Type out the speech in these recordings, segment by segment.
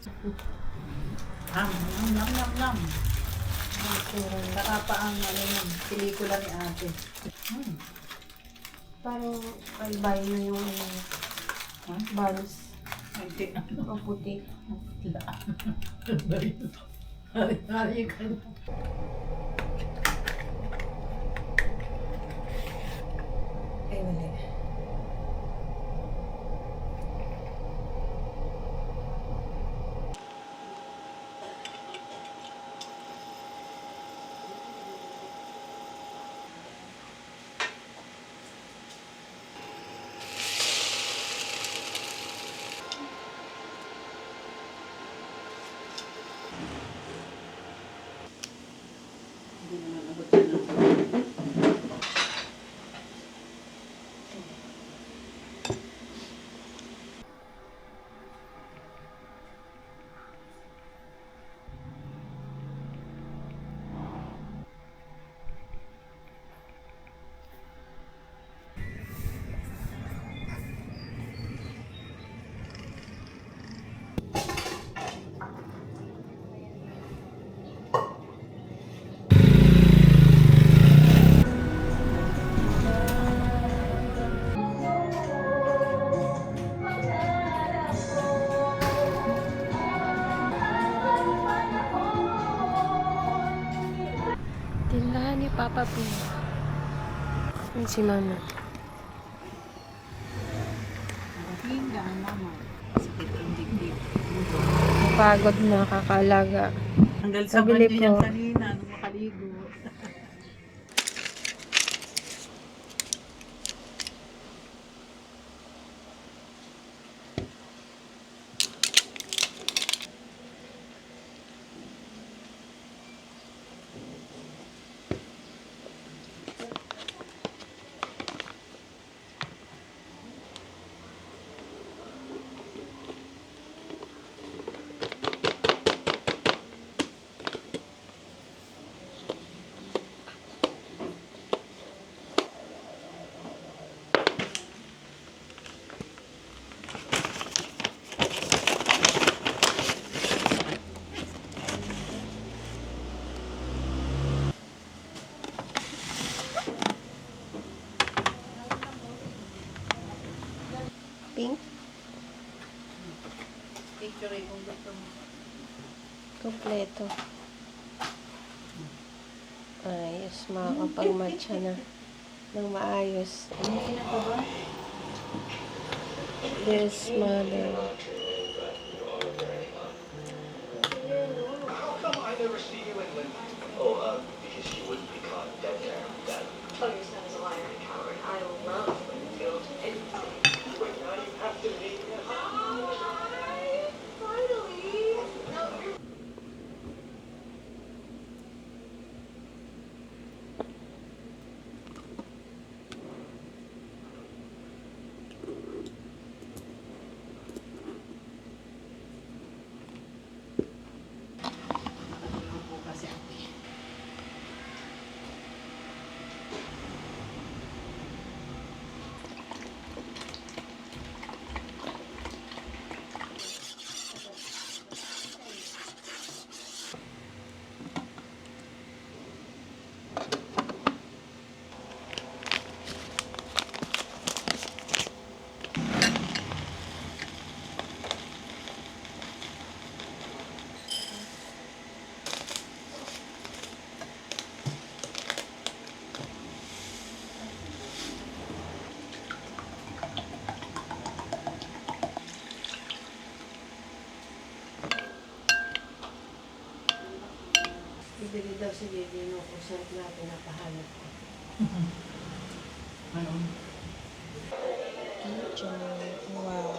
Nam, nam, nam. Saka pa ang pelikula ni ate. Parang albay na yung buns. Hindi. Ang puti. Hari-hari ka na. Ay, mali. Hindi naman abot na lang. Tindahan ni Papa P. Yan si Mama. Hindi ang mama. Sakit ang dibdib. Napagod na kakalaga. Hanggang sa Pabili kanya yan po. kanina nung makaligo. Pink. Picture kung gusto mo. Kompleto. Ayos. Makakapag-matcha na ng maayos. Ano pa ba? This mother. How come I never see you in Lindy? Oh, because you wouldn't be caught dead there. That. Oh, your son is a liar and a coward. I love Winfield. And Wait, now you have to meet him. finally, no, Ako kasi ate. Bibili daw si Didi no kung saan natin napahanap ko. Ano? Wow.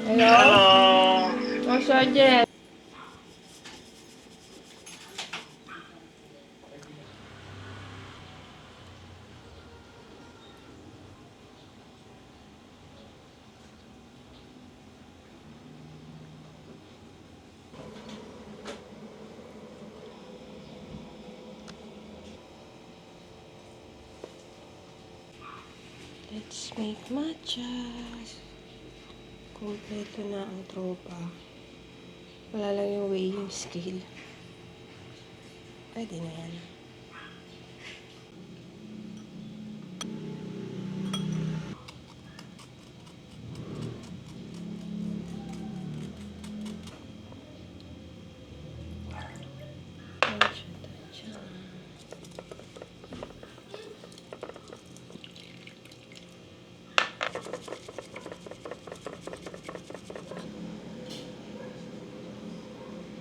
Hello? What's your jet? Let's make matcha. Kompleto na ang tropa. Wala lang yung weighing scale. Pwede na yan.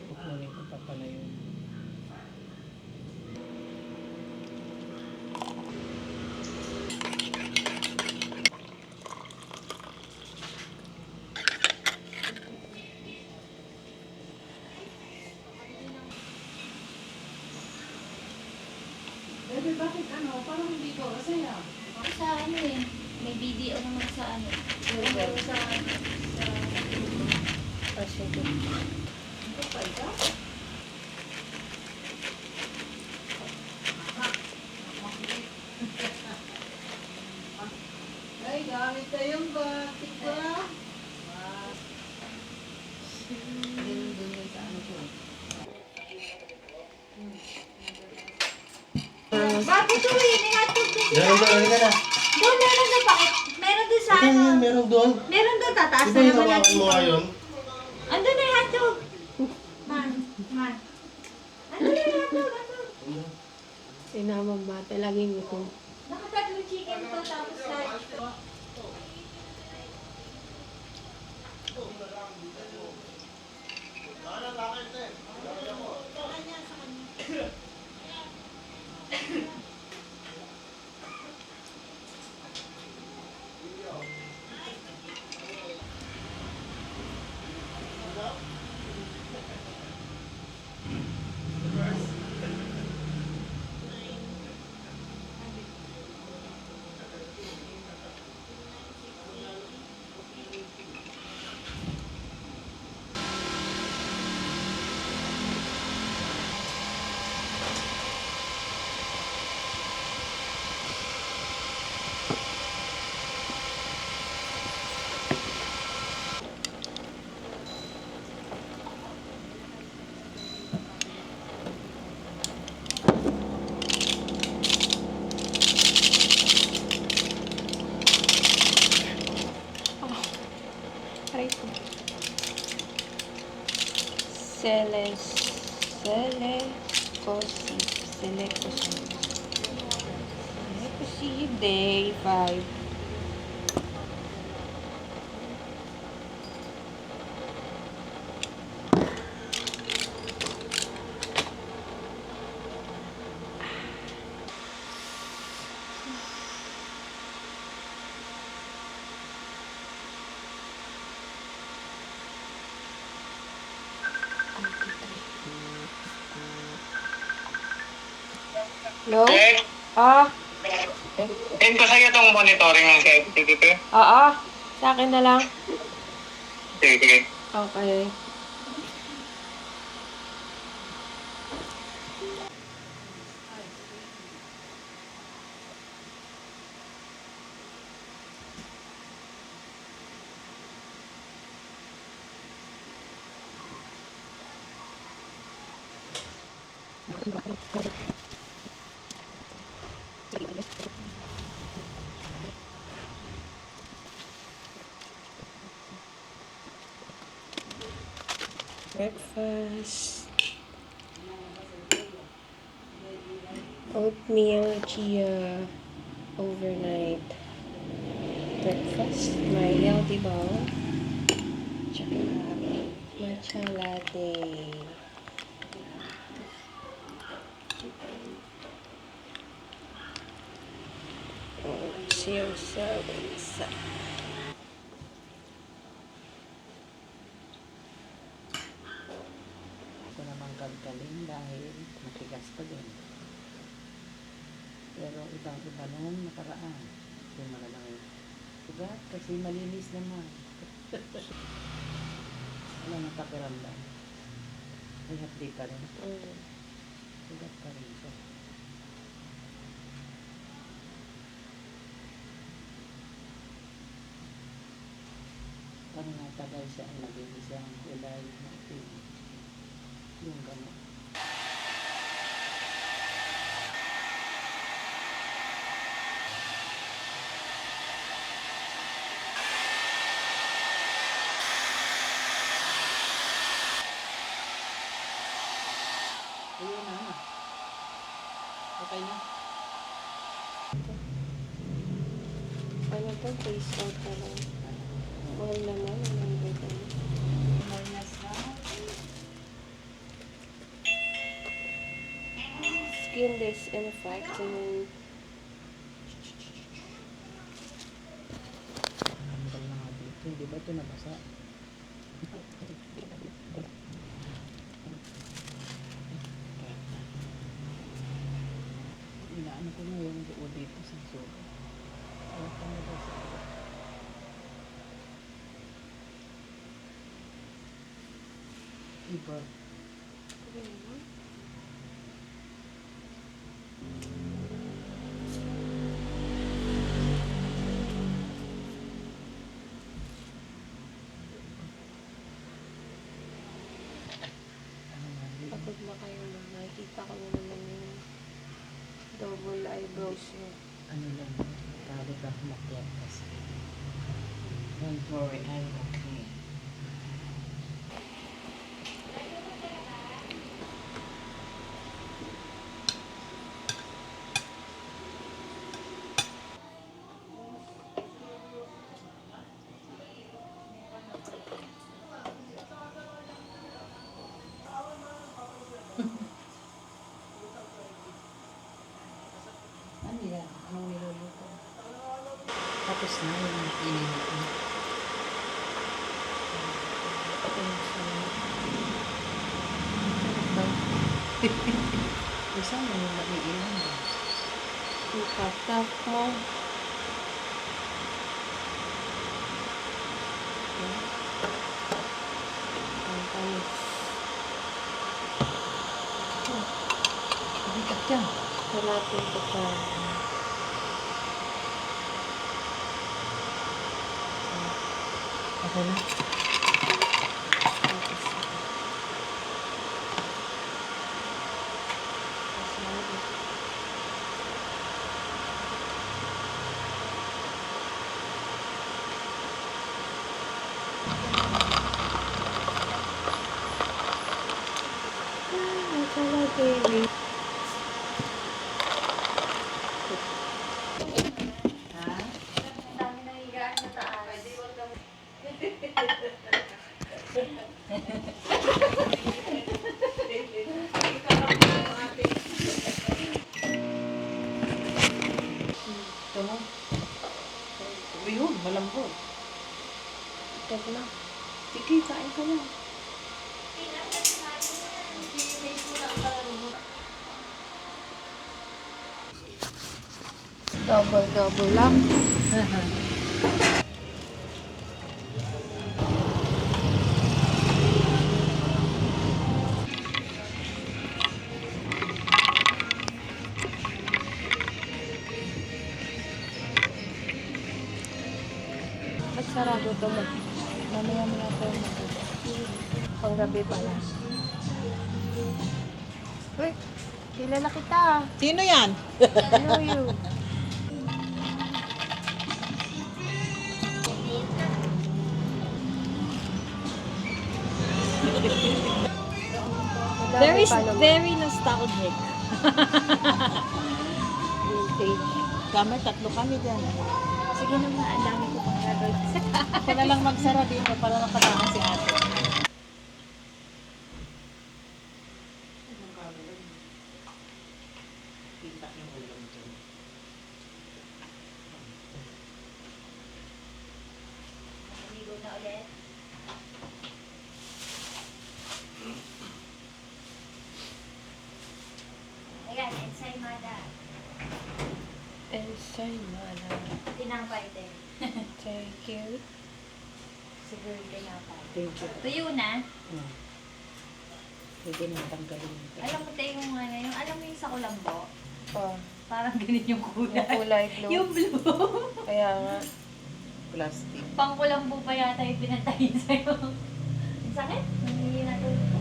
Kukunin ko pa pala yun. Bebe, bakit parang hindi ko masaya? Sa ano eh, may video naman sa ano. Ano sa Sige. Ay, gamit na yung batik ko lang. Dun yun sa ano ko. Bakit to eh? May hotdog na sila. Meron doon, halika na. Doon, meron doon. Bakit? Meron doon sa Ito ano. yun, meron doon. Meron doon, tataas Di na ba naman hinawakan natin. mo ngayon? Andun na yung hotdog. Man. Andun na yung hotdog, Sinamang bata, laging gutom. Nakatatlo chicken to, tapos like. Aray ko. Selecosi day 5. Hello? Ah, Send ko sa'yo itong monitoring ng CCTV. oo. Sa akin na lang. Sige, sige. Okay. Breakfast. Oatmeal chia overnight breakfast. My healthy bowl. Tsaka matcha latte. Siya. Ito naman gagaling dahil matigas pa din. Pero ibang-iba nung nakaraan. Yung malalaki. Diba? Kasi malinis naman. Wala nang pakiramdam. May hapdi pa rin. Sugat pa rin siya. parang natagal siya nag-iisa ang kulay natin. Yung gano'n. Ayun na. Okay na. Ano to? Face out na lang. Mahal naman. Ang ganda. Minus na. Skin disinfectant. Tanggal na nga dito. Di ba ito nabasa? Inaano ko na yung buo dito sa suko. Ay, nabasa. Iba. Pagod na kayo na. Nakikita ko na naman yung double eyebrows niya. Ano lang, tali ka makyat kasi. Don't worry, I'm okay. Ano yan? Anong niluluto? Tapos na yung iniluto. Isa mo yung naiilan ba? Yung tap mo. Ang tamis. Bigat yan. Wala natin ito pa. Okay na. Masala, baby. Ang dami nang higaan sa taas. Ito mo. Yun, malambot. Tag na. Sige, kain ka na. Double lang. Ba't sarado ito mo? Mamaya mo na tayo mag- Panggabi pala. Uy, kilala kita. Sino yan? I know you. Very nostalgic. Vintage. Kami, tatlo kami dyan. Sige na nga, ang dami ko pang gagawin. Ako na lang magsara dito para nakatahan si ate. Ligo na ulit. Ayan, ensaymada. Ensaymada. Tinapay din. Thank you. Siguro tinapay. Thank you. Tuyo na. Pwede nang tanggalin ito. Alam mo tayo yung ano, yung alam mo yung sa kulambo? Oh, Parang ganun yung kulay. yung kulay blue. Yung blue. Kaya nga. Plastic. Pangkulambo pa yata yung pinantayin sa'yo. Ang sakit? Hindi natulog ko.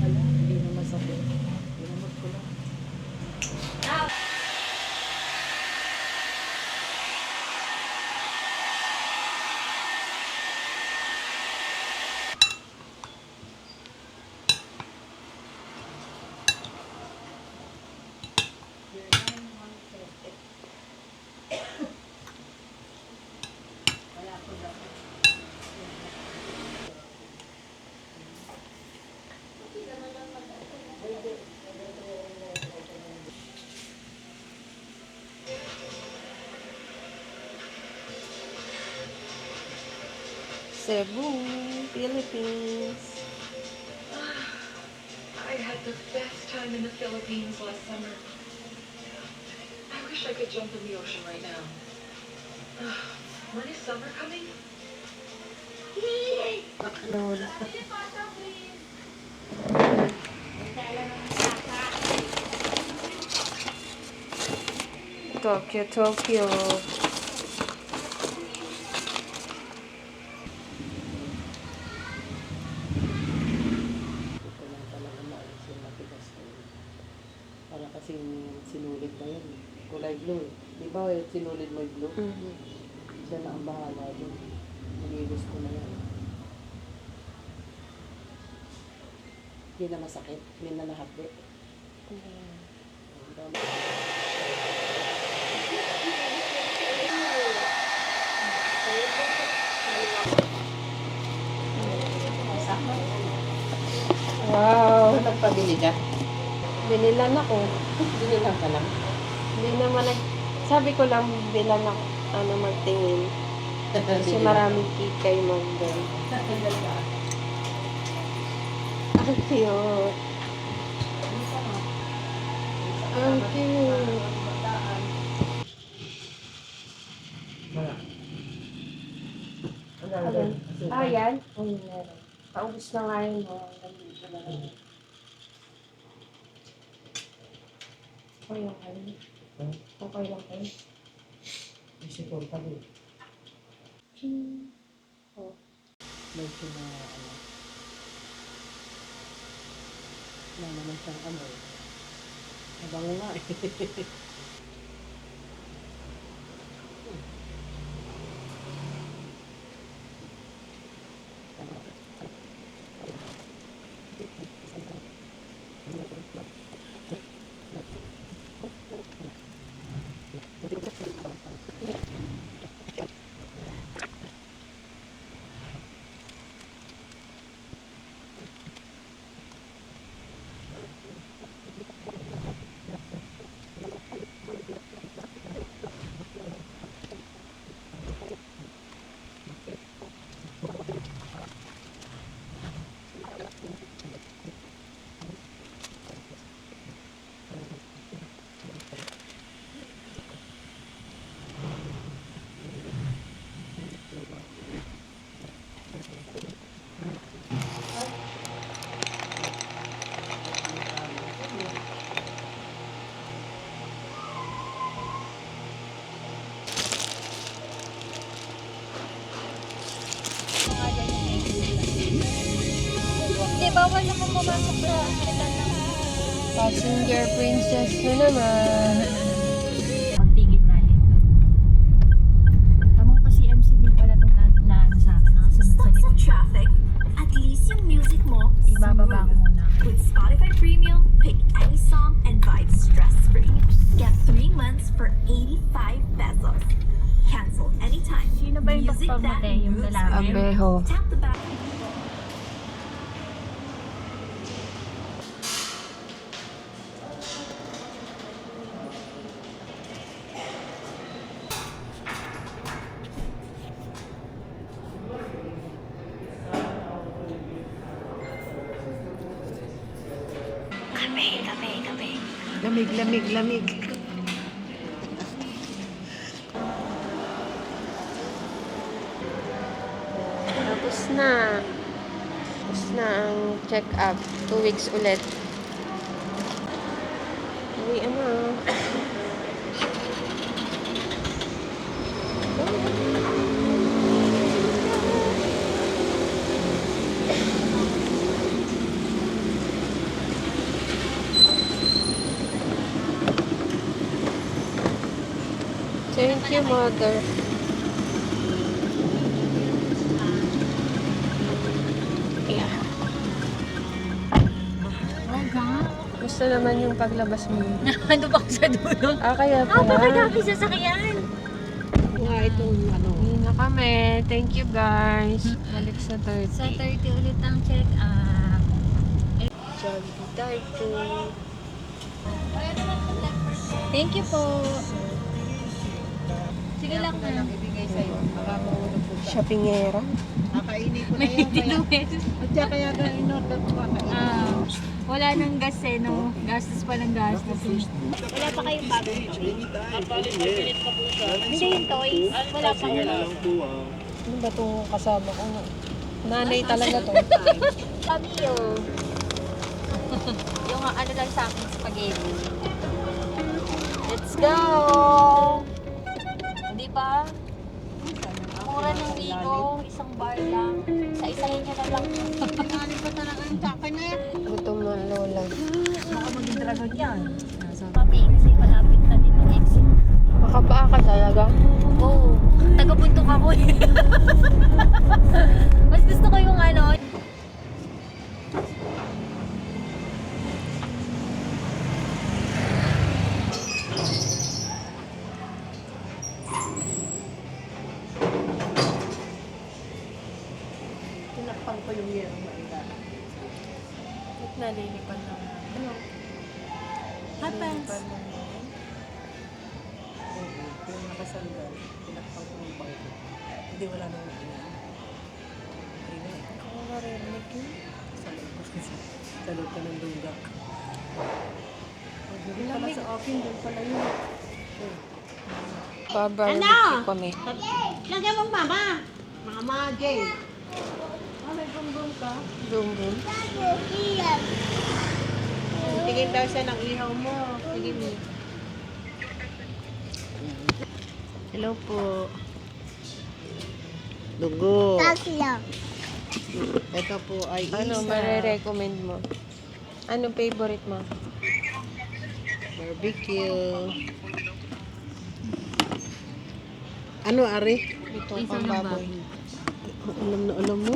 Wala, hindi na masakit. Pinamot ko lang. Ah! Cebu, Philippines. I had the best time in the Philippines last summer. I wish I could jump in the ocean right now. When is summer coming? Lord. Tokyo, Tokyo. Ito lang talaga maalis yung matigas na yun. Para kasing sinulid na yun. Kulay blue. Di ba sinulid mo yung blue? Mhm. Siya na ang bahala dun. Nililis ko na yan. Hindi na masakit. Hindi na nahapde. Ang dami. Wow. Nagpabili ka? Binilan ako. Binilang ka lang. Hindi naman sabi ko lang bilan ako, magtingin. Kasi maraming kikay mag-doon. Ang cute. Ang cute. Alin? Ah, yan? Meron. Paubos na nga yun. Okay lang kayo. Okay lang kayo. Isipon pa rin. Oh. Medyo na na naman siyang amoy. Mabango nga eh. Hindi, bawal naman pumasok sa hospital ng Passenger princess na naman. pagtigil natin. Tama pa si MC din pala itong na sa akin. Nakasunod sa likod. Traffic, at least yung music mo Ibababa ko muna. with Spotify Premium. Pick any song and vibe stress-free. Get 3 months for 85 pesos. Cancel anytime. Sino ba yung Music doktor mo, that te? Yung moves lalaki? you. Abeho. Tap the back. Lamig, lamig, lamig. Tapos na. Tapos na ang check-up. 2 weeks ulit. Uwi na. Thank you, Mother. Yeah. Gusto naman yung paglabas mo. Ano ba sa dulo? Kaya Ah, pala. bakit ako sasakyan? Nga itong ano. Hindi na kami. Thank you, guys. Balik sa 30. Sa 30 ulit ang check-up. Jollibee 30. Thank you po. Sige lang na. Ibigay sa'yo. Baka mahulog po sa... Shoppingera. Kakainin ko na yan. Kaya kaya in-order ko kakainin. Wala nang gas eh, no? Gastos pa ng gastos. Wala pa kayong bago. Hindi yung toys. Wala pa yun. Ano ba itong kasama ko? Nanay talaga to. Kami yun. Yung ano lang sa akin, spaghetti. Let's go! Di ba? Mura ng Wigo, isang bar lang. Sa isahin niya na lang. Pinali pa talaga yung takin na yan. Gutom na lola. Baka maging dragon yan. Papi, kasi malapit na din ang exit. Makapaa ka talaga? Oo. Taga-puntok ako eh. Mas gusto ko yung ano. Tinakpan ko yung yerong maila. Ba't nalilipad lang? Ano? Happens. Yung nakasandal, tinakpan ko yung bangko. Hindi wala nang nakinan. Ako marinig yun. Sa loob ko kasi. Sa loob ka ng lunggak. Hindi pala sa akin, doon pala yun. Barbecue kami. Lagyan mo mama! Mama, Jay! May bumbum ka? Bumbum. Tingin daw siya ng ihaw mo. Sige mo. Hello po. Dugo. Ito po ay Ano isa. marirecommend mo? Anong favorite mo? Barbecue. Ano, Ari? Ito pang baboy. Alam na alam mo?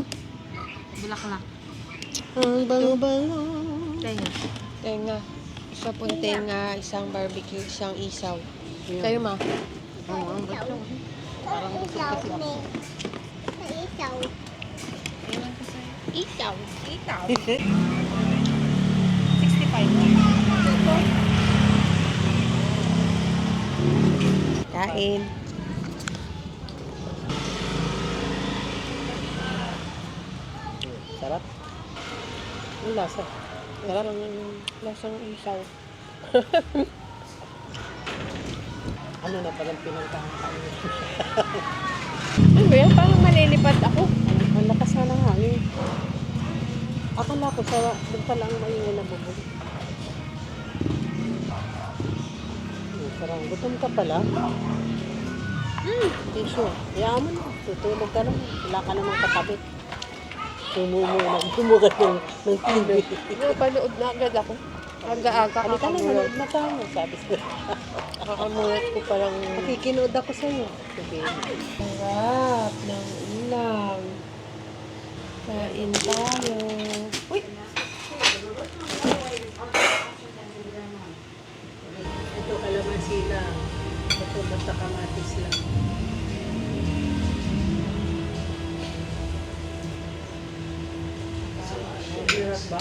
Bulaklak. Ang bango-bango. Tenga. Tenga. Isa pong tenga, isang barbecue, isang isaw. Kayo ma? Oo, ang ba't yun? Parang gusto kasi ako. Isaw. Isaw. 65. Kain. Sarap. Ang lasa. Sarap. Lasang isaw. Ano na palang pinagkakain? Ano ba yan? Parang malilipad ako. Ang lakas na ng hangin. Akala ko sa doon pala ang maingay na bubog. Sarang gutom ka pala. Tissue. Hayaan mo na. Tutulog ka naman. Wala ka namang katabi. Tumugat ng TV. Panood na agad ako. Aga-aga Ano ka na, kakamulat. manood na tayo. Sabi ko. Kakamulat ko palang... Makikinood ako sa'yo. Sabihin. Sarap ng ulam. Kain tayo. Uy! Ito kalamansi lang. Ito basta kamatis lang. Hirap ba?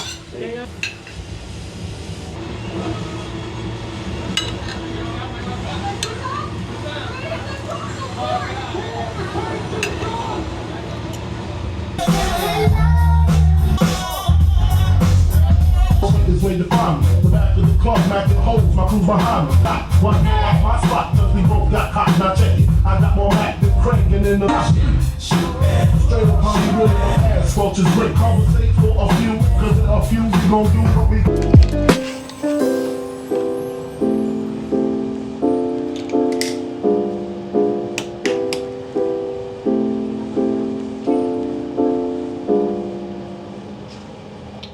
Is where you find me. The back of the club, macking holes, my crew's behind me. One day off my spot, cause we both got caught. Now check it. I got more Mac than Craig and in the straight up, how we really don't ask. Sculptures great conversation for a few, cause in a few we gon' do what we